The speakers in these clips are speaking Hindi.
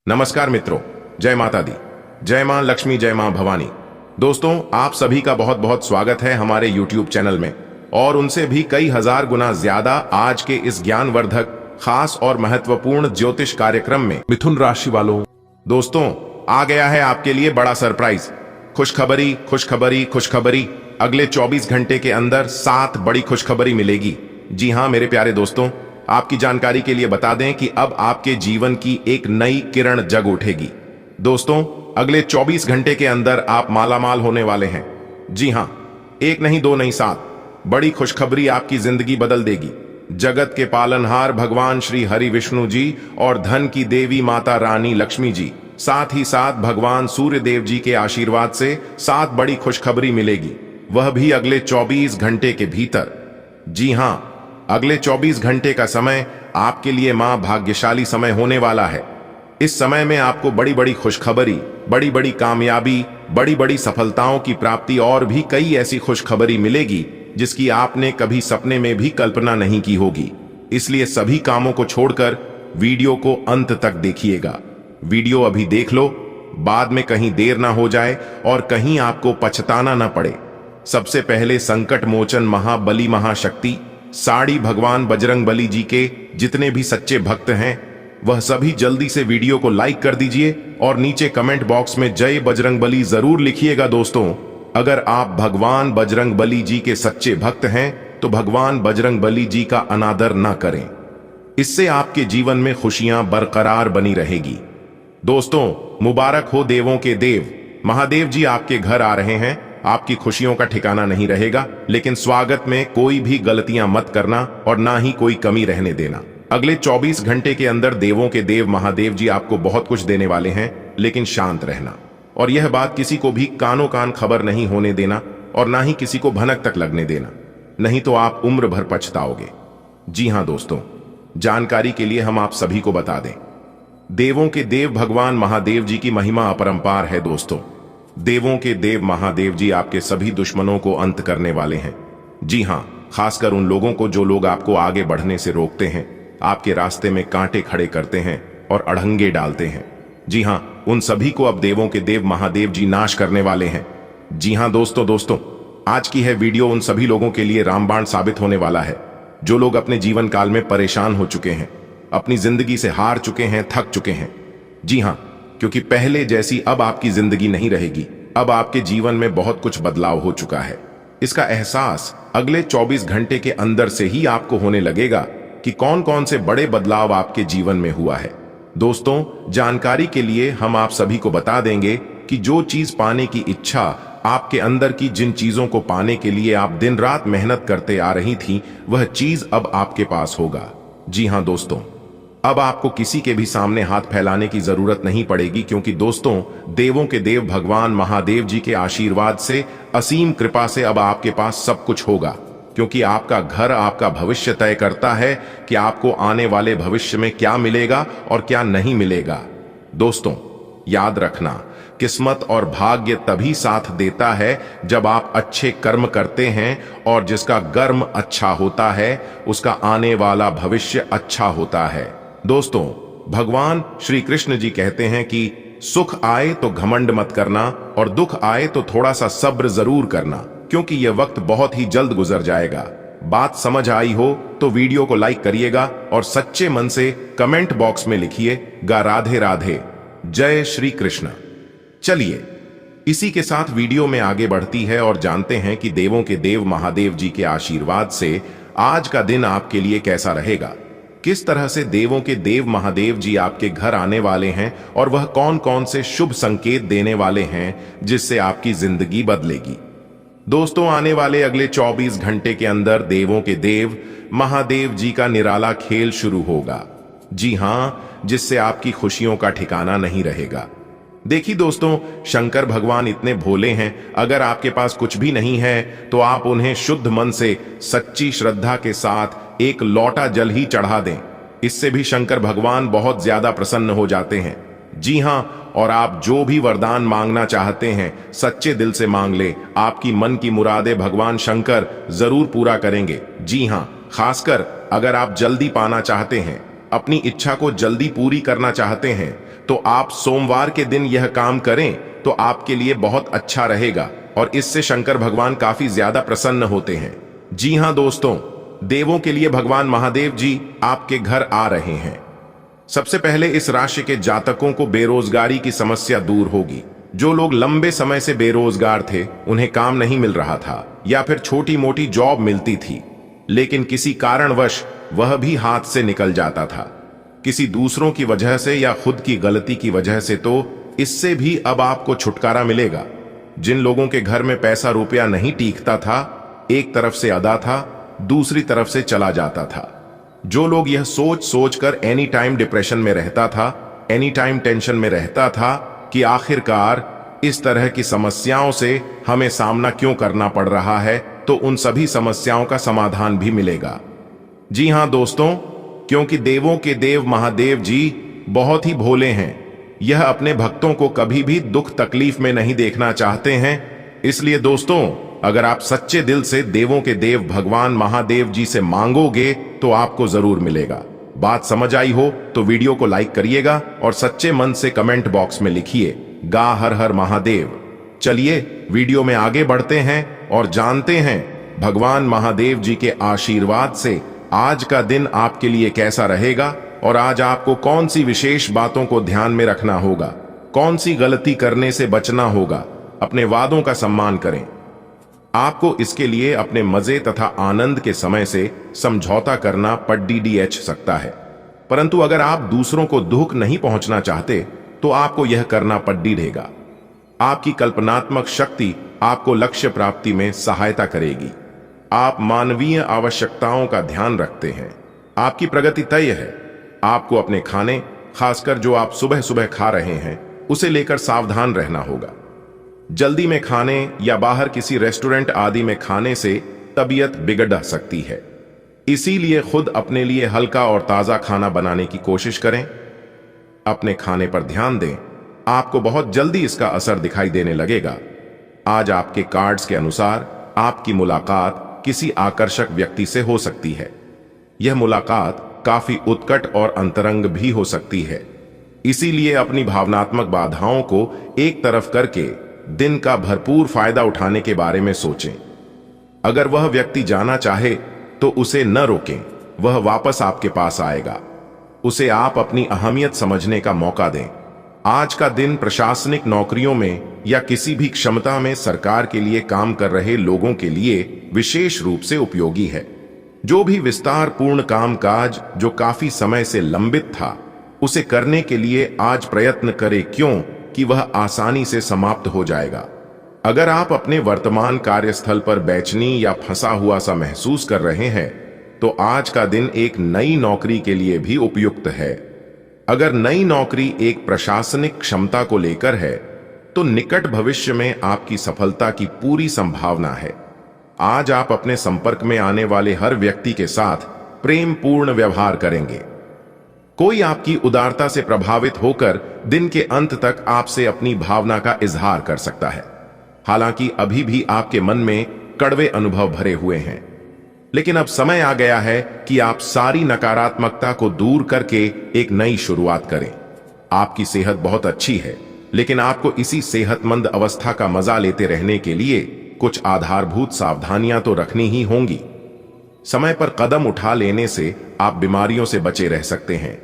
नमस्कार मित्रों, जय माता दी, जय मां लक्ष्मी, जय मां भवानी। दोस्तों, आप सभी का बहुत बहुत स्वागत है हमारे YouTube चैनल में और उनसे भी कई हजार गुना ज्यादा आज के इस ज्ञानवर्धक, खास और महत्वपूर्ण ज्योतिष कार्यक्रम में। मिथुन राशि वालों, दोस्तों आ गया है आपके लिए बड़ा सरप्राइज। खुशखबरी खुशखबरी खुशखबरी, अगले 24 घंटे के अंदर 7 बड़ी खुशखबरी मिलेगी। जी हां मेरे प्यारे दोस्तों, आपकी जानकारी के लिए बता दें कि अब आपके जीवन की एक नई किरण जग उठेगी। दोस्तों, अगले 24 घंटे के अंदर आप मालामाल होने वाले हैं। जी हां, एक नहीं, दो नहीं, 7 बड़ी खुशखबरी आपकी जिंदगी बदल देगी। जगत के पालनहार भगवान श्री हरि विष्णु जी और धन की देवी माता रानी लक्ष्मी जी, साथ ही साथ भगवान सूर्य देव जी के आशीर्वाद से 7 बड़ी खुशखबरी मिलेगी, वह भी अगले 24 घंटे के भीतर। जी हां, अगले 24 घंटे का समय आपके लिए मां भाग्यशाली समय होने वाला है। इस समय में आपको बड़ी बड़ी खुशखबरी, बड़ी बड़ी कामयाबी, बड़ी बड़ी सफलताओं की प्राप्ति और भी कई ऐसी खुशखबरी मिलेगी जिसकी आपने कभी सपने में भी कल्पना नहीं की होगी। इसलिए सभी कामों को छोड़कर वीडियो को अंत तक देखिएगा। वीडियो अभी देख लो, बाद में कहीं देर ना हो जाए और कहीं आपको पछताना ना पड़े। सबसे पहले संकट मोचन महाबली महाशक्ति साड़ी भगवान बजरंगबली जी के जितने भी सच्चे भक्त हैं, वह सभी जल्दी से वीडियो को लाइक कर दीजिए और नीचे कमेंट बॉक्स में जय बजरंगबली जरूर लिखिएगा। दोस्तों, अगर आप भगवान बजरंगबली जी के सच्चे भक्त हैं तो भगवान बजरंगबली जी का अनादर ना करें, इससे आपके जीवन में खुशियां बरकरार बनी रहेगी। दोस्तों, मुबारक हो देवों के देव, महादेव जी आपके घर आ रहे हैं। आपकी खुशियों का ठिकाना नहीं रहेगा, लेकिन स्वागत में कोई भी गलतियां मत करना और ना ही कोई कमी रहने देना। अगले 24 घंटे के अंदर देवों के देव महादेव जी आपको बहुत कुछ देने वाले हैं, लेकिन शांत रहना और यह बात किसी को भी कानो कान खबर नहीं होने देना और ना ही किसी को भनक तक लगने देना, नहीं तो आप उम्र भर पछताओगे। जी हां दोस्तों, जानकारी के लिए हम आप सभी को बता दें, देवों के देव भगवान महादेव जी की महिमा अपरंपार है। दोस्तों, देवों के देव महादेव जी आपके सभी दुश्मनों को अंत करने वाले हैं। जी हां, खासकर उन लोगों को जो लोग आपको आगे बढ़ने से रोकते हैं, आपके रास्ते में कांटे खड़े करते हैं और अड़ंगे डालते हैं। जी हां, उन सभी को अब देवों के देव महादेव जी नाश करने वाले हैं। जी हां दोस्तों, आज की है वीडियो उन सभी लोगों के लिए रामबाण साबित होने वाला है जो लोग अपने जीवन काल में परेशान हो चुके हैं, अपनी जिंदगी से हार चुके हैं, थक चुके हैं। जी हां, क्योंकि पहले जैसी अब आपकी जिंदगी नहीं रहेगी। अब आपके जीवन में बहुत कुछ बदलाव हो चुका है। इसका एहसास अगले 24 घंटे के अंदर से ही आपको होने लगेगा कि कौन कौन से बड़े बदलाव आपके जीवन में हुआ है। दोस्तों, जानकारी के लिए हम आप सभी को बता देंगे कि जो चीज पाने की इच्छा आपके अंदर की, जिन चीजों को पाने के लिए आप दिन रात मेहनत करते आ रही थी, वह चीज अब आपके पास होगा। जी हां दोस्तों, अब आपको किसी के भी सामने हाथ फैलाने की जरूरत नहीं पड़ेगी, क्योंकि दोस्तों, देवों के देव भगवान महादेव जी के आशीर्वाद से, असीम कृपा से अब आपके पास सब कुछ होगा। क्योंकि आपका घर आपका भविष्य तय करता है कि आपको आने वाले भविष्य में क्या मिलेगा और क्या नहीं मिलेगा। दोस्तों, याद रखना, किस्मत और भाग्य तभी साथ देता है जब आप अच्छे कर्म करते हैं, और जिसका कर्म अच्छा होता है उसका आने वाला भविष्य अच्छा होता है। दोस्तों, भगवान श्री कृष्ण जी कहते हैं कि सुख आए तो घमंड मत करना और दुख आए तो थोड़ा सा सब्र जरूर करना, क्योंकि यह वक्त बहुत ही जल्द गुजर जाएगा। बात समझ आई हो तो वीडियो को लाइक करिएगा और सच्चे मन से कमेंट बॉक्स में लिखिएगा राधे राधे, जय श्री कृष्ण। चलिए, इसी के साथ वीडियो में आगे बढ़ती है और जानते हैं कि देवों के देव महादेव जी के आशीर्वाद से आज का दिन आपके लिए कैसा रहेगा, किस तरह से देवों के देव महादेव जी आपके घर आने वाले हैं और वह कौन कौन से शुभ संकेत देने वाले हैं जिससे आपकी जिंदगी बदलेगी। दोस्तों, आने वाले अगले 24 घंटे के अंदर देवों के देव महादेव जी का निराला खेल शुरू होगा। जी हां, जिससे आपकी खुशियों का ठिकाना नहीं रहेगा। देखिए दोस्तों, शंकर भगवान इतने भोले हैं, अगर आपके पास कुछ भी नहीं है तो आप उन्हें शुद्ध मन से, सच्ची श्रद्धा के साथ एक लोटा जल ही चढ़ा दें। इससे भी शंकर भगवान बहुत ज्यादा प्रसन्न हो जाते हैं। जी हां, और आप जो भी वरदान मांगना चाहते हैं सच्चे दिल से मांग ले, आपकी मन की मुरादें भगवान शंकर जरूर पूरा करेंगे। जी हां, खासकर अगर आप जल्दी पाना चाहते हैं, अपनी इच्छा को जल्दी पूरी करना चाहते हैं, तो आप सोमवार के दिन यह काम करें तो आपके लिए बहुत अच्छा रहेगा और इससे शंकर भगवान काफी ज्यादा प्रसन्न होते हैं। जी हां दोस्तों, देवों के लिए भगवान महादेव जी आपके घर आ रहे हैं। सबसे पहले इस राशि के जातकों को बेरोजगारी की समस्या दूर होगी। जो लोग लंबे समय से बेरोजगार थे, उन्हें काम नहीं मिल रहा था या फिर छोटी मोटी जॉब मिलती थी, लेकिन किसी कारणवश वह भी हाथ से निकल जाता था, किसी दूसरों की वजह से या खुद की गलती की वजह से, तो इससे भी अब आपको छुटकारा मिलेगा। जिन लोगों के घर में पैसा रुपया नहीं टीकता था, एक तरफ से अदा था, दूसरी तरफ से चला जाता था, जो लोग यह सोच सोच कर एनी टाइम डिप्रेशन में रहता था, एनी टाइम टेंशन में रहता था कि आखिरकार इस तरह की समस्याओं से हमें सामना क्यों करना पड़ रहा है, तो उन सभी समस्याओं का समाधान भी मिलेगा। जी हां दोस्तों, क्योंकि देवों के देव महादेव जी बहुत ही भोले हैं। यह अपने भक्तों को कभी भी दुख तकलीफ में नहीं देखना चाहते हैं। इसलिए दोस्तों, अगर आप सच्चे दिल से देवों के देव भगवान महादेव जी से मांगोगे तो आपको जरूर मिलेगा। बात समझ आई हो तो वीडियो को लाइक करिएगा और सच्चे मन से कमेंट बॉक्स में लिखिए गा हर हर महादेव। चलिए वीडियो में आगे बढ़ते हैं और जानते हैं भगवान महादेव जी के आशीर्वाद से आज का दिन आपके लिए कैसा रहेगा और आज आपको कौन सी विशेष बातों को ध्यान में रखना होगा, कौन सी गलती करने से बचना होगा। अपने वादों का सम्मान करें। आपको इसके लिए अपने मजे तथा आनंद के समय से समझौता करना पड़ सकता है, परंतु अगर आप दूसरों को दुख नहीं पहुंचना चाहते तो आपको यह करना पड़ेगा। आपकी कल्पनात्मक शक्ति आपको लक्ष्य प्राप्ति में सहायता करेगी। आप मानवीय आवश्यकताओं का ध्यान रखते हैं। आपकी प्रगति तय है। आपको अपने खाने, खासकर जो आप सुबह सुबह खा रहे हैं, उसे लेकर सावधान रहना होगा। जल्दी में खाने या बाहर किसी रेस्टोरेंट आदि में खाने से तबीयत बिगड़ सकती है। इसीलिए खुद अपने लिए हल्का और ताजा खाना बनाने की कोशिश करें। अपने खाने पर ध्यान दें, आपको बहुत जल्दी इसका असर दिखाई देने लगेगा। आज आपके कार्ड्स के अनुसार आपकी मुलाकात किसी आकर्षक व्यक्ति से हो सकती है। यह मुलाकात काफी उत्कट और अंतरंग भी हो सकती है। इसीलिए अपनी भावनात्मक बाधाओं को एक तरफ करके दिन का भरपूर फायदा उठाने के बारे में सोचें। अगर वह व्यक्ति जाना चाहे तो उसे न रोकें, वह वापस आपके पास आएगा। उसे आप अपनी अहमियत समझने का मौका दें। आज का दिन प्रशासनिक नौकरियों में या किसी भी क्षमता में सरकार के लिए काम कर रहे लोगों के लिए विशेष रूप से उपयोगी है। जो भी विस्तार पूर्ण कामकाज जो काफी समय से लंबित था, उसे करने के लिए आज प्रयत्न करें, क्यों कि वह आसानी से समाप्त हो जाएगा। अगर आप अपने वर्तमान कार्यस्थल पर बेचैनी या फंसा हुआ सा महसूस कर रहे हैं, तो आज का दिन एक नई नौकरी के लिए भी उपयुक्त है। अगर नई नौकरी एक प्रशासनिक क्षमता को लेकर है, तो निकट भविष्य में आपकी सफलता की पूरी संभावना है। आज आप अपने संपर्क में आने वाले हर व्यक्ति के साथ प्रेम पूर्ण व्यवहार करेंगे। कोई आपकी उदारता से प्रभावित होकर दिन के अंत तक आपसे अपनी भावना का इजहार कर सकता है। हालांकि अभी भी आपके मन में कड़वे अनुभव भरे हुए हैं, लेकिन अब समय आ गया है कि आप सारी नकारात्मकता को दूर करके एक नई शुरुआत करें। आपकी सेहत बहुत अच्छी है, लेकिन आपको इसी सेहतमंद अवस्था का मजा लेते रहने के लिए कुछ आधारभूत सावधानियां तो रखनी ही होंगी। समय पर कदम उठा लेने से आप बीमारियों से बचे रह सकते हैं।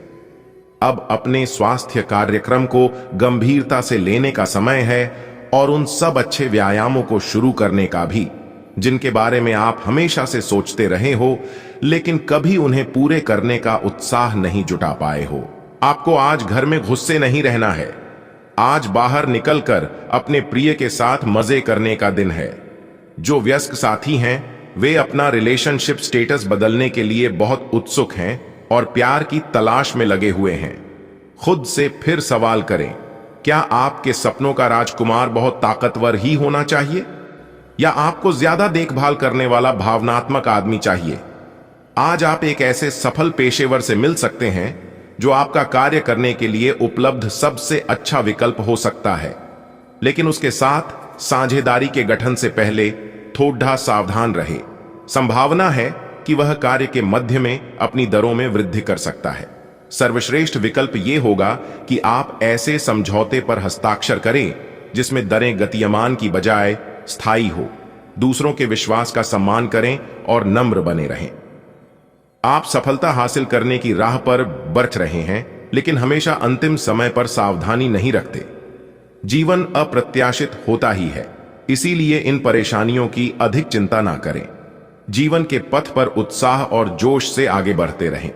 अब अपने स्वास्थ्य कार्यक्रम को गंभीरता से लेने का समय है और उन सब अच्छे व्यायामों को शुरू करने का भी, जिनके बारे में आप हमेशा से सोचते रहे हो, लेकिन कभी उन्हें पूरे करने का उत्साह नहीं जुटा पाए हो। आपको आज घर में घुसे नहीं रहना है। आज बाहर निकलकर अपने प्रिय के साथ मजे करने का दिन है। जो व्यस्क साथी हैं, वे अपना रिलेशनशिप स्टेटस बदलने के लिए बहुत उत्सुक हैं और प्यार की तलाश में लगे हुए हैं। खुद से फिर सवाल करें, क्या आपके सपनों का राजकुमार बहुत ताकतवर ही होना चाहिए या आपको ज्यादा देखभाल करने वाला भावनात्मक आदमी चाहिए? आज आप एक ऐसे सफल पेशेवर से मिल सकते हैं जो आपका कार्य करने के लिए उपलब्ध सबसे अच्छा विकल्प हो सकता है, लेकिन उसके साथ साझेदारी के गठन से पहले थोड़ा सावधान रहे। संभावना है कि वह कार्य के मध्य में अपनी दरों में वृद्धि कर सकता है। सर्वश्रेष्ठ विकल्प ये होगा कि आप ऐसे समझौते पर हस्ताक्षर करें जिसमें दरें गतिमान की बजाय स्थायी हो, दूसरों के विश्वास का सम्मान करें और नम्र बने रहें। आप सफलता हासिल करने की राह पर बरछ रहे हैं, लेकिन हमेशा अंतिम समय पर सावधानी नहीं रखते। जीवन अप्रत्याशित होता ही है, इसीलिए इन परेशानियों की अधिक चिंता ना करें। जीवन के पथ पर उत्साह और जोश से आगे बढ़ते रहें।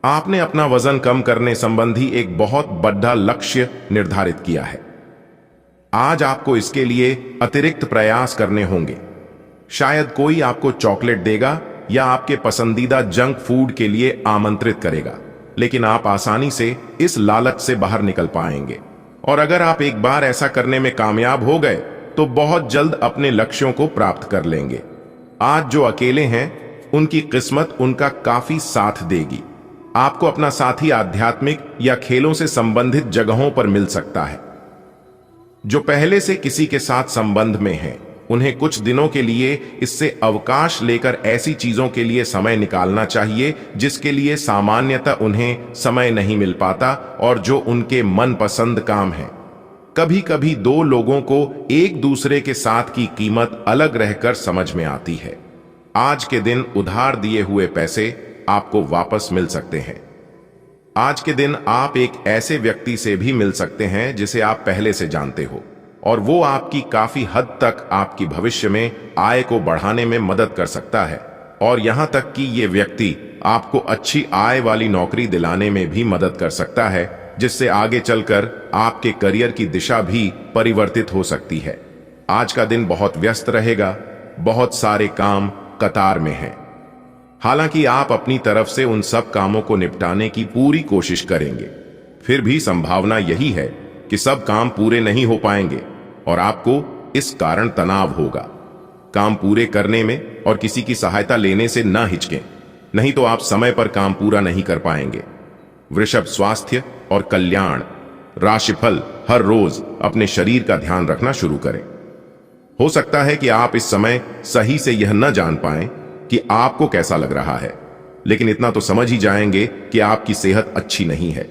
आपने अपना वजन कम करने संबंधी एक बहुत बड़ा लक्ष्य निर्धारित किया है। आज आपको इसके लिए अतिरिक्त प्रयास करने होंगे। शायद कोई आपको चॉकलेट देगा या आपके पसंदीदा जंक फूड के लिए आमंत्रित करेगा, लेकिन आप आसानी से इस लालच से बाहर निकल पाएंगे। और अगर आप एक बार ऐसा करने में कामयाब हो गए तो बहुत जल्द अपने लक्ष्यों को प्राप्त कर लेंगे। आज जो अकेले हैं उनकी किस्मत उनका काफी साथ देगी। आपको अपना साथी आध्यात्मिक या खेलों से संबंधित जगहों पर मिल सकता है। जो पहले से किसी के साथ संबंध में हैं, उन्हें कुछ दिनों के लिए इससे अवकाश लेकर ऐसी चीजों के लिए समय निकालना चाहिए जिसके लिए सामान्यतः उन्हें समय नहीं मिल पाता और जो उनके मनपसंद काम है। कभी कभी दो लोगों को एक दूसरे के साथ की कीमत अलग रहकर समझ में आती है। आज के दिन उधार दिए हुए पैसे आपको वापस मिल सकते हैं। आज के दिन आप एक ऐसे व्यक्ति से भी मिल सकते हैं जिसे आप पहले से जानते हो, और वो आपकी काफी हद तक आपकी भविष्य में आय को बढ़ाने में मदद कर सकता है। और यहां तक कि ये व्यक्ति आपको अच्छी आय वाली नौकरी दिलाने में भी मदद कर सकता है, जिससे आगे चलकर आपके करियर की दिशा भी परिवर्तित हो सकती है। आज का दिन बहुत व्यस्त रहेगा, बहुत सारे काम कतार में हैं। हालांकि आप अपनी तरफ से उन सब कामों को निपटाने की पूरी कोशिश करेंगे, फिर भी संभावना यही है कि सब काम पूरे नहीं हो पाएंगे और आपको इस कारण तनाव होगा। काम पूरे करने में और किसी की सहायता लेने से ना हिचकें, नहीं तो आप समय पर काम पूरा नहीं कर पाएंगे। वृषभ, स्वास्थ्य और कल्याण। राशिफल, हर रोज अपने शरीर का ध्यान रखना शुरू करें। हो सकता है कि आप इस समय सही से यह न जान पाएं कि आपको कैसा लग रहा है, लेकिन इतना तो समझ ही जाएंगे कि आपकी सेहत अच्छी नहीं है।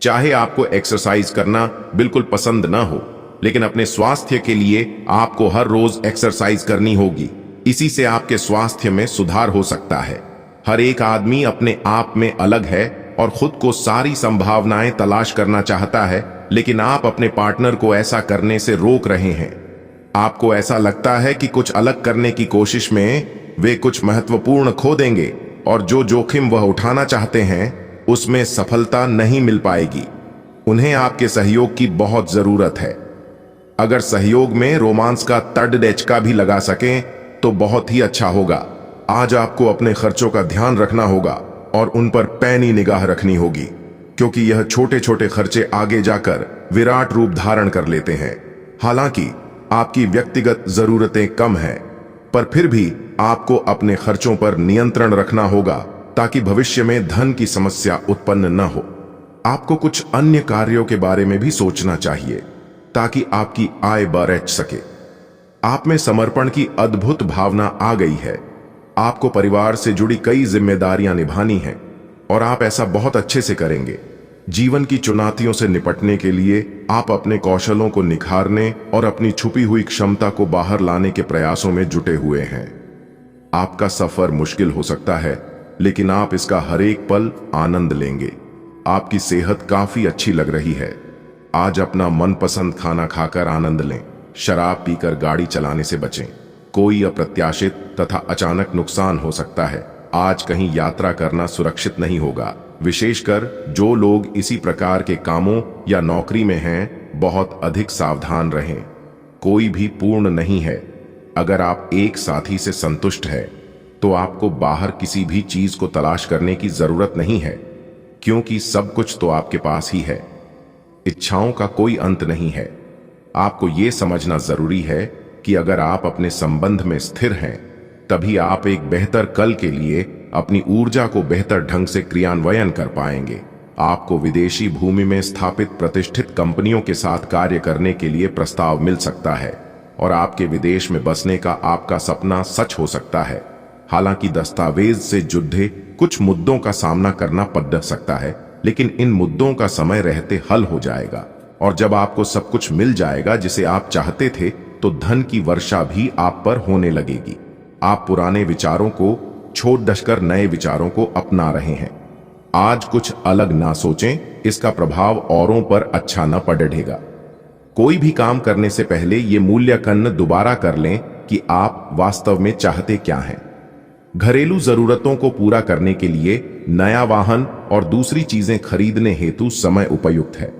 चाहे आपको एक्सरसाइज करना बिल्कुल पसंद ना हो, लेकिन अपने स्वास्थ्य के लिए आपको हर रोज एक्सरसाइज करनी होगी। इसी से आपके स्वास्थ्य में सुधार हो सकता है। हर एक आदमी अपने आप में अलग है और खुद को सारी संभावनाएं तलाश करना चाहता है, लेकिन आप अपने पार्टनर को ऐसा करने से रोक रहे हैं। आपको ऐसा लगता है कि कुछ अलग करने की कोशिश में वे कुछ महत्वपूर्ण खो देंगे और जो जोखिम वह उठाना चाहते हैं उसमें सफलता नहीं मिल पाएगी। उन्हें आपके सहयोग की बहुत जरूरत है। अगर सहयोग में रोमांस का तड़डेचका भी लगा सकें तो बहुत ही अच्छा होगा। आज आपको अपने खर्चों का ध्यान रखना होगा और उन पर पैनी निगाह रखनी होगी, क्योंकि यह छोटे छोटे खर्चे आगे जाकर विराट रूप धारण कर लेते हैं। हालांकि आपकी व्यक्तिगत जरूरतें कम हैं, पर फिर भी आपको अपने खर्चों पर नियंत्रण रखना होगा ताकि भविष्य में धन की समस्या उत्पन्न न हो। आपको कुछ अन्य कार्यों के बारे में भी सोचना चाहिए ताकि आपकी आय बढ़ सके। आप में समर्पण की अद्भुत भावना आ गई है। आपको परिवार से जुड़ी कई जिम्मेदारियां निभानी हैं और आप ऐसा बहुत अच्छे से करेंगे। जीवन की चुनौतियों से निपटने के लिए आप अपने कौशलों को निखारने और अपनी छुपी हुई क्षमता को बाहर लाने के प्रयासों में जुटे हुए हैं। आपका सफर मुश्किल हो सकता है, लेकिन आप इसका हर एक पल आनंद लेंगे। आपकी सेहत काफी अच्छी लग रही है। आज अपना मनपसंद खाना खाकर आनंद लें। शराब पीकर गाड़ी चलाने से बचें। कोई अप्रत्याशित तथा अचानक नुकसान हो सकता है। आज कहीं यात्रा करना सुरक्षित नहीं होगा, विशेषकर जो लोग इसी प्रकार के कामों या नौकरी में हैं। बहुत अधिक सावधान रहें। कोई भी पूर्ण नहीं है। अगर आप एक साथी से संतुष्ट हैं तो आपको बाहर किसी भी चीज को तलाश करने की जरूरत नहीं है, क्योंकि सब कुछ तो आपके पास ही है। इच्छाओं का कोई अंत नहीं है। आपको यह समझना जरूरी है कि अगर आप अपने संबंध में स्थिर हैं, तभी आप एक बेहतर कल के लिए अपनी ऊर्जा को बेहतर ढंग से क्रियान्वयन कर पाएंगे। आपको विदेशी भूमि में स्थापित प्रतिष्ठित कंपनियों के साथ कार्य करने के लिए प्रस्ताव मिल सकता है और आपके विदेश में बसने का आपका सपना सच हो सकता है। हालांकि दस्तावेज से जुड़े कुछ मुद्दों का सामना करना पड़ सकता है, लेकिन इन मुद्दों का समय रहते हल हो जाएगा। और जब आपको सब कुछ मिल जाएगा जिसे आप चाहते थे, तो धन की वर्षा भी आप पर होने लगेगी। आप पुराने विचारों को छोड़ दशकर नए विचारों को अपना रहे हैं। आज कुछ अलग ना सोचें, इसका प्रभाव औरों पर अच्छा न पड़ेगा। कोई भी काम करने से पहले ये मूल्यांकन दोबारा कर लें कि आप वास्तव में चाहते क्या हैं। घरेलू जरूरतों को पूरा करने के लिए नया वाहन और दूसरी चीजें खरीदने हेतु समय उपयुक्त है।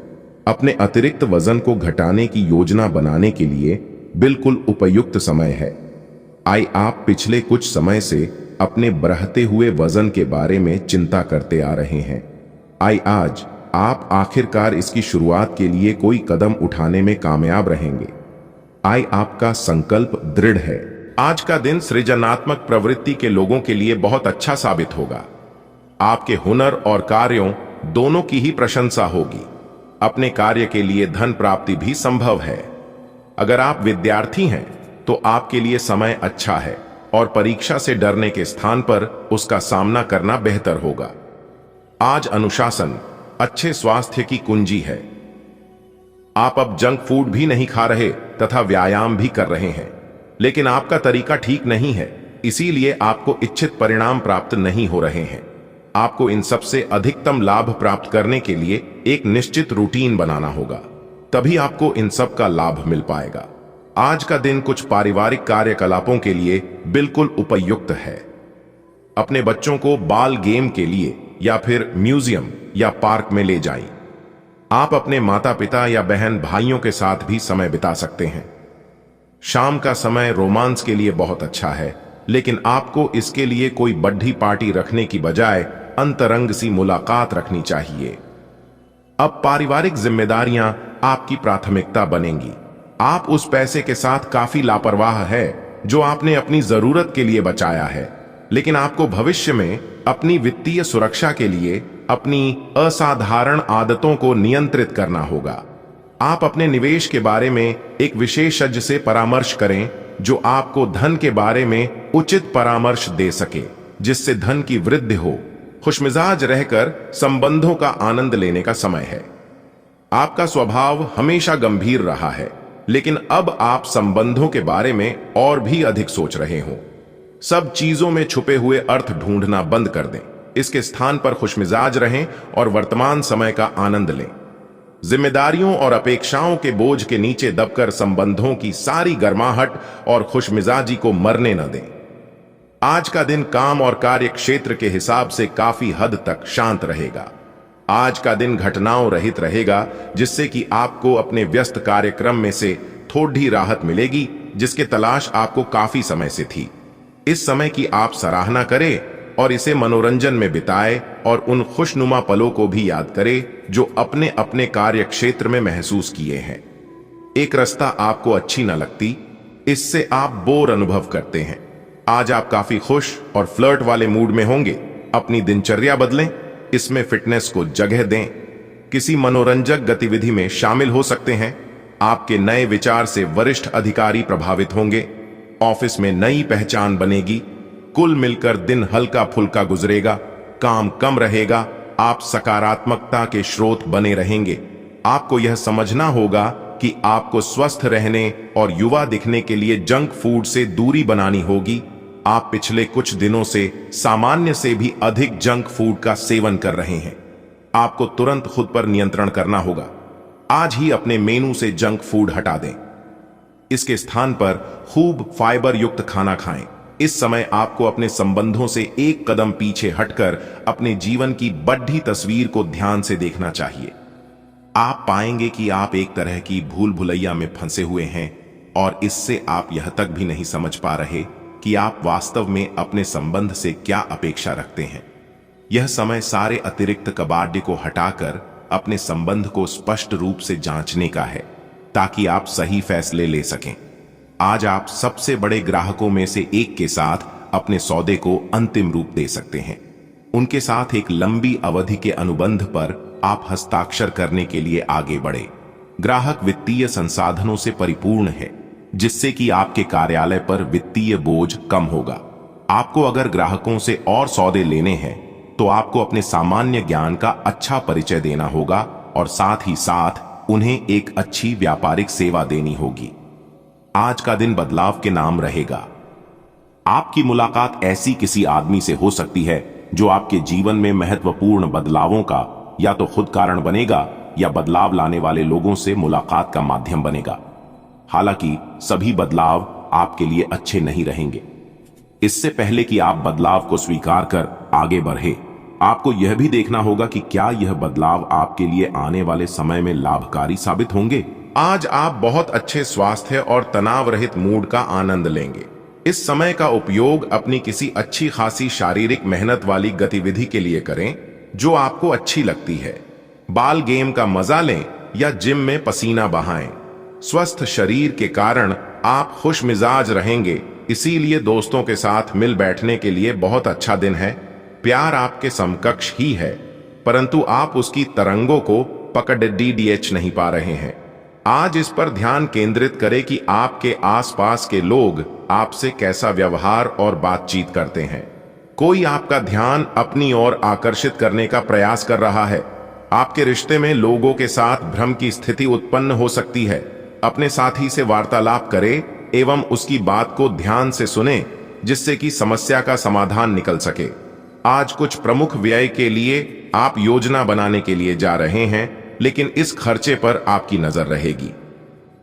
अपने अतिरिक्त वजन को घटाने की योजना बनाने के लिए बिल्कुल उपयुक्त समय है। आप पिछले कुछ समय से अपने बढ़ते हुए वजन के बारे में चिंता करते आ रहे हैं। आज आप आखिरकार इसकी शुरुआत के लिए कोई कदम उठाने में कामयाब रहेंगे। आपका संकल्प दृढ़ है। आज का दिन सृजनात्मक प्रवृत्ति के लोगों के लिए बहुत अच्छा साबित होगा। आपके हुनर और कार्यों दोनों की ही प्रशंसा होगी। अपने कार्य के लिए धन प्राप्ति भी संभव है। अगर आप विद्यार्थी हैं तो आपके लिए समय अच्छा है और परीक्षा से डरने के स्थान पर उसका सामना करना बेहतर होगा। आज अनुशासन अच्छे स्वास्थ्य की कुंजी है। आप अब जंक फूड भी नहीं खा रहे तथा व्यायाम भी कर रहे हैं, लेकिन आपका तरीका ठीक नहीं है, इसीलिए आपको इच्छित परिणाम प्राप्त नहीं हो रहे हैं। आपको इन सब से अधिकतम लाभ प्राप्त करने के लिए एक निश्चित रूटीन बनाना होगा, तभी आपको इन सब का लाभ मिल पाएगा। आज का दिन कुछ पारिवारिक कार्यकलापों के लिए बिल्कुल उपयुक्त है। अपने बच्चों को बाल गेम के लिए या फिर म्यूजियम या पार्क में ले जाएं। आप अपने माता पिता या बहन भाइयों के साथ भी समय बिता सकते हैं। शाम का समय रोमांस के लिए बहुत अच्छा है, लेकिन आपको इसके लिए कोई बड्ढी पार्टी रखने की बजाय अंतरंग सी मुलाकात रखनी चाहिए। अब पारिवारिक जिम्मेदारियां आपकी प्राथमिकता बनेंगी। आप उस पैसे के साथ काफी लापरवाह है जो आपने अपनी जरूरत के लिए बचाया है, लेकिन आपको भविष्य में अपनी वित्तीय सुरक्षा के लिए अपनी असाधारण आदतों को नियंत्रित करना होगा। आप अपने निवेश के बारे में एक विशेषज्ञ से परामर्श करें जो आपको धन के बारे में उचित परामर्श दे सके, जिससे धन की वृद्धि हो। खुशमिजाज रहकर संबंधों का आनंद लेने का समय है। आपका स्वभाव हमेशा गंभीर रहा है, लेकिन अब आप संबंधों के बारे में और भी अधिक सोच रहे हो। सब चीजों में छुपे हुए अर्थ ढूंढना बंद कर दें। इसके स्थान पर खुशमिजाज रहें और वर्तमान समय का आनंद लें। जिम्मेदारियों और अपेक्षाओं के बोझ के नीचे दबकर संबंधों की सारी गर्माहट और खुशमिजाजी को मरने न दें। आज का दिन काम और कार्य क्षेत्र के हिसाब से काफी हद तक शांत रहेगा। आज का दिन घटनाओं रहित रहेगा, जिससे कि आपको अपने व्यस्त कार्यक्रम में से थोड़ी राहत मिलेगी, जिसके तलाश आपको काफी समय से थी। इस समय की आप सराहना करें और इसे मनोरंजन में बिताए और उन खुशनुमा पलों को भी याद करें जो अपने अपने कार्य क्षेत्र में महसूस किए हैं। एक रास्ता आपको अच्छी न लगती, इससे आप बोर अनुभव करते हैं। आज आप काफी खुश और फ्लर्ट वाले मूड में होंगे। अपनी दिनचर्या बदलें, इसमें फिटनेस को जगह दें। किसी मनोरंजक गतिविधि में शामिल हो सकते हैं। आपके नए विचार से वरिष्ठ अधिकारी प्रभावित होंगे। ऑफिस में नई पहचान बनेगी। कुल मिलकर दिन हल्का फुल्का गुजरेगा। काम कम रहेगा। आप सकारात्मकता के स्रोत बने रहेंगे। आपको यह समझना होगा कि आपको स्वस्थ रहने और युवा दिखने के लिए जंक फूड से दूरी बनानी होगी। आप पिछले कुछ दिनों से सामान्य से भी अधिक जंक फूड का सेवन कर रहे हैं। आपको तुरंत खुद पर नियंत्रण करना होगा। आज ही अपने मेनू से जंक फूड हटा दें। इसके स्थान पर खूब फाइबर युक्त खाना खाएं। इस समय आपको अपने संबंधों से एक कदम पीछे हटकर अपने जीवन की बड़ी तस्वीर को ध्यान से देखना चाहिए। आप पाएंगे कि आप एक तरह की भूल भुलैया में फंसे हुए हैं और इससे आप यह तक भी नहीं समझ पा रहे कि आप वास्तव में अपने संबंध से क्या अपेक्षा रखते हैं। यह समय सारे अतिरिक्त कबाड़ को हटाकर अपने संबंध को स्पष्ट रूप से जांचने का है, ताकि आप सही फैसले ले सकें। आज आप सबसे बड़े ग्राहकों में से एक के साथ अपने सौदे को अंतिम रूप दे सकते हैं। उनके साथ एक लंबी अवधि के अनुबंध पर आप हस्ताक्षर करने के लिए आगे बढ़े। ग्राहक वित्तीय संसाधनों से परिपूर्ण है, जिससे कि आपके कार्यालय पर वित्तीय बोझ कम होगा। आपको अगर ग्राहकों से और सौदे लेने हैं तो आपको अपने सामान्य ज्ञान का अच्छा परिचय देना होगा और साथ ही साथ उन्हें एक अच्छी व्यापारिक सेवा देनी होगी। आज का दिन बदलाव के नाम रहेगा। आपकी मुलाकात ऐसी किसी आदमी से हो सकती है जो आपके जीवन में महत्वपूर्ण बदलावों का या तो खुद कारण बनेगा या बदलाव लाने वाले लोगों से मुलाकात का माध्यम बनेगा। हालांकि सभी बदलाव आपके लिए अच्छे नहीं रहेंगे। इससे पहले कि आप बदलाव को स्वीकार कर आगे बढ़े, आपको यह भी देखना होगा कि क्या यह बदलाव आपके लिए आने वाले समय में लाभकारी साबित होंगे। आज आप बहुत अच्छे स्वास्थ्य और तनाव रहित मूड का आनंद लेंगे। इस समय का उपयोग अपनी किसी अच्छी खासी शारीरिक मेहनत वाली गतिविधि के लिए करें जो आपको अच्छी लगती है। बाल गेम का मजा लें या जिम में पसीना बहाएं। स्वस्थ शरीर के कारण आप खुश मिजाज रहेंगे, इसीलिए दोस्तों के साथ मिल बैठने के लिए बहुत अच्छा दिन है। प्यार आपके समकक्ष ही है, परंतु आप उसकी तरंगों को पकड़ नहीं पा रहे हैं। आज इस पर ध्यान केंद्रित करें कि आपके आसपास के लोग आपसे कैसा व्यवहार और बातचीत करते हैं। कोई आपका ध्यान अपनी ओर आकर्षित करने का प्रयास कर रहा है। आपके रिश्ते में लोगों के साथ भ्रम की स्थिति उत्पन्न हो सकती है। अपने साथी से वार्तालाप करें एवं उसकी बात को ध्यान से सुने, जिससे कि समस्या का समाधान निकल सके। आज कुछ प्रमुख व्यय के लिए आप योजना बनाने के लिए जा रहे हैं, लेकिन इस खर्चे पर आपकी नजर रहेगी।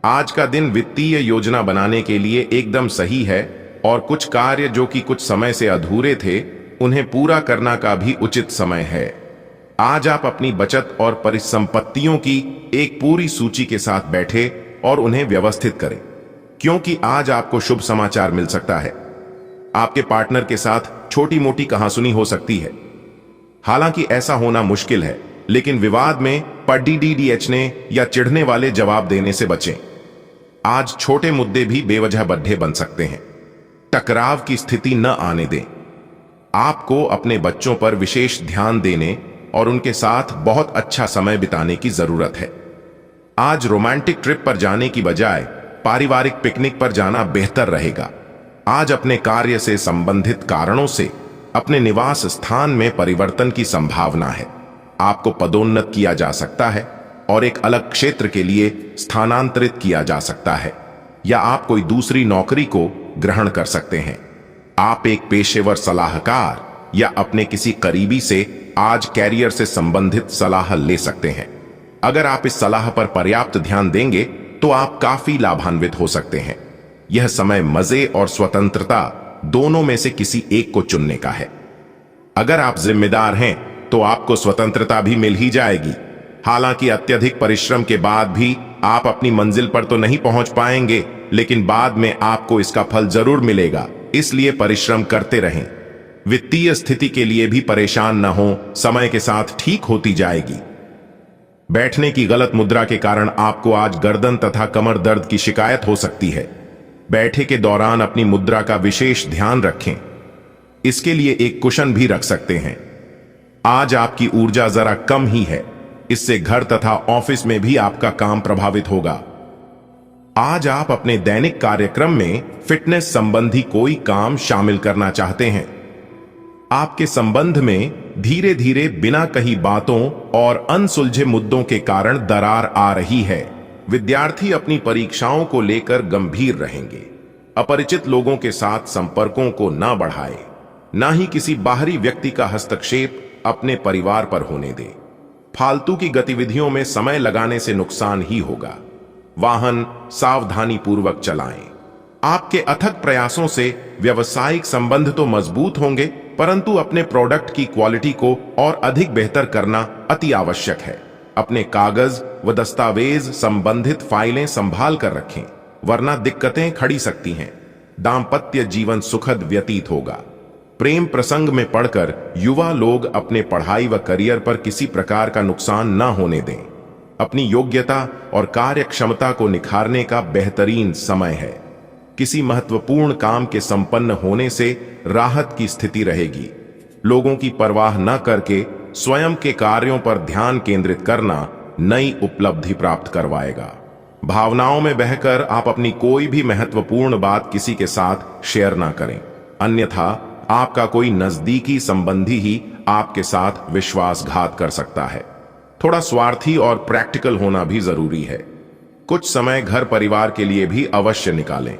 आज का दिन वित्तीय योजना बनाने के लिए एकदम सही है और कुछ कार्य जो कि कुछ समय से अधूरे थे, उन्हें पूरा करना का भी उचित समय है। आज आप अपनी बचत और परिसंपत्तियों की एक पूरी सूची के साथ बैठे और उन्हें व्यवस्थित करें, क्योंकि आज आपको शुभ समाचार मिल सकता है। आपके पार्टनर के साथ छोटी मोटी कहासुनी हो सकती है। हालांकि ऐसा होना मुश्किल है, लेकिन विवाद में पढ़ने या चिढ़ने वाले जवाब देने से बचें। आज छोटे मुद्दे भी बेवजह बड्ढे बन सकते हैं। टकराव की स्थिति न आने दें। आपको अपने बच्चों पर विशेष ध्यान देने और उनके साथ बहुत अच्छा समय बिताने की जरूरत है। आज रोमांटिक ट्रिप पर जाने की बजाय पारिवारिक पिकनिक पर जाना बेहतर रहेगा। आज अपने कार्य से संबंधित कारणों से अपने निवास स्थान में परिवर्तन की संभावना है। आपको पदोन्नत किया जा सकता है और एक अलग क्षेत्र के लिए स्थानांतरित किया जा सकता है, या आप कोई दूसरी नौकरी को ग्रहण कर सकते हैं। आप एक पेशेवर सलाहकार या अपने किसी करीबी से आज कैरियर से संबंधित सलाह ले सकते हैं। अगर आप इस सलाह पर पर्याप्त ध्यान देंगे तो आप काफी लाभान्वित हो सकते हैं। यह समय मजे और स्वतंत्रता दोनों में से किसी एक को चुनने का है। अगर आप जिम्मेदार हैं तो आपको स्वतंत्रता भी मिल ही जाएगी। हालांकि अत्यधिक परिश्रम के बाद भी आप अपनी मंजिल पर तो नहीं पहुंच पाएंगे, लेकिन बाद में आपको इसका फल जरूर मिलेगा। इसलिए परिश्रम करते रहें। वित्तीय स्थिति के लिए भी परेशान न हो, समय के साथ ठीक होती जाएगी। बैठने की गलत मुद्रा के कारण आपको आज गर्दन तथा कमर दर्द की शिकायत हो सकती है। बैठे के दौरान अपनी मुद्रा का विशेष ध्यान रखें। इसके लिए एक कुशन भी रख सकते हैं। आज आपकी ऊर्जा जरा कम ही है, इससे घर तथा ऑफिस में भी आपका काम प्रभावित होगा। आज आप अपने दैनिक कार्यक्रम में फिटनेस संबंधी कोई काम शामिल करना चाहते हैं। आपके संबंध में धीरे धीरे बिना कही बातों और अनसुलझे मुद्दों के कारण दरार आ रही है। विद्यार्थी अपनी परीक्षाओं को लेकर गंभीर रहेंगे। अपरिचित लोगों के साथ संपर्कों को न बढ़ाएं, ना ही किसी बाहरी व्यक्ति का हस्तक्षेप अपने परिवार पर होने दें। फालतू की गतिविधियों में समय लगाने से नुकसान ही होगा। वाहन सावधानी पूर्वक चलाएं। आपके अथक प्रयासों से व्यवसायिक संबंध तो मजबूत होंगे, परंतु अपने प्रोडक्ट की क्वालिटी को और अधिक बेहतर करना अति आवश्यक है। अपने कागज व दस्तावेज संबंधित फाइलें संभाल कर रखें, वरना दिक्कतें खड़ी सकती हैं। दाम्पत्य जीवन सुखद व्यतीत होगा। प्रेम प्रसंग में पढ़कर युवा लोग अपने पढ़ाई व करियर पर किसी प्रकार का नुकसान न होने दें। अपनी योग्यता और कार्य क्षमता को निखारने का बेहतरीन समय है। किसी महत्वपूर्ण काम के संपन्न होने से राहत की स्थिति रहेगी। लोगों की परवाह न करके स्वयं के कार्यों पर ध्यान केंद्रित करना नई उपलब्धि प्राप्त करवाएगा। भावनाओं में बहकर आप अपनी कोई भी महत्वपूर्ण बात किसी के साथ शेयर ना करें, अन्यथा आपका कोई नजदीकी संबंधी ही आपके साथ विश्वासघात कर सकता है। थोड़ा स्वार्थी और प्रैक्टिकल होना भी जरूरी है। कुछ समय घर परिवार के लिए भी अवश्य निकालें।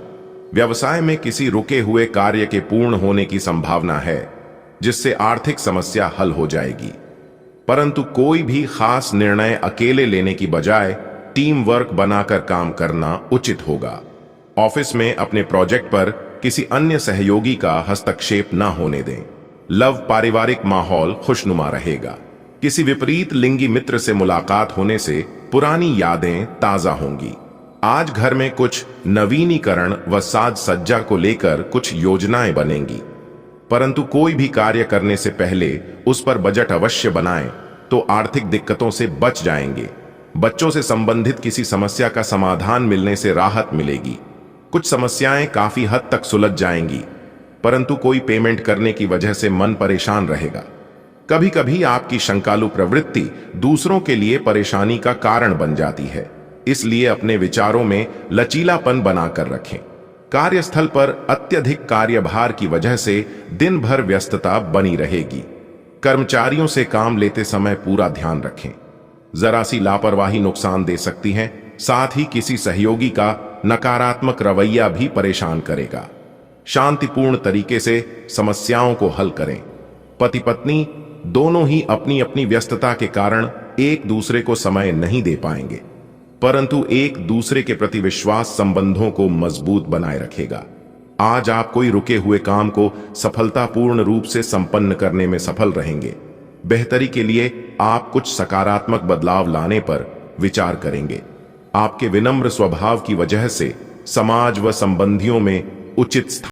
व्यवसाय में किसी रुके हुए कार्य के पूर्ण होने की संभावना है, जिससे आर्थिक समस्या हल हो जाएगी। परंतु कोई भी खास निर्णय अकेले लेने की बजाय टीम वर्क बनाकर काम करना उचित होगा। ऑफिस में अपने प्रोजेक्ट पर किसी अन्य सहयोगी का हस्तक्षेप न होने दें। लव पारिवारिक माहौल खुशनुमा रहेगा। किसी विपरीत लिंगी मित्र से मुलाकात होने से पुरानी यादें ताजा होंगी। आज घर में कुछ नवीनीकरण व साज सज्जा को लेकर कुछ योजनाएं बनेंगी, परंतु कोई भी कार्य करने से पहले उस पर बजट अवश्य बनाएं, तो आर्थिक दिक्कतों से बच जाएंगे। बच्चों से संबंधित किसी समस्या का समाधान मिलने से राहत मिलेगी। कुछ समस्याएं काफी हद तक सुलझ जाएंगी, परंतु कोई पेमेंट करने की वजह से मन परेशान रहेगा। कभी कभी आपकी शंकालु प्रवृत्ति दूसरों के लिए परेशानी का कारण बन जाती है, इसलिए अपने विचारों में लचीलापन बनाकर रखें। कार्यस्थल पर अत्यधिक कार्यभार की वजह से दिन भर व्यस्तता बनी रहेगी। कर्मचारियों से काम लेते समय पूरा ध्यान रखें। जरा सी लापरवाही नुकसान दे सकती है। साथ ही किसी सहयोगी का नकारात्मक रवैया भी परेशान करेगा। शांतिपूर्ण तरीके से समस्याओं को हल करें। पति पत्नी दोनों ही अपनी अपनी व्यस्तता के कारण एक दूसरे को समय नहीं दे पाएंगे, परंतु एक दूसरे के प्रति विश्वास संबंधों को मजबूत बनाए रखेगा। आज आप कोई रुके हुए काम को सफलतापूर्ण रूप से संपन्न करने में सफल रहेंगे। बेहतरी के लिए आप कुछ सकारात्मक बदलाव लाने पर विचार करेंगे। आपके विनम्र स्वभाव की वजह से समाज व संबंधियों में उचित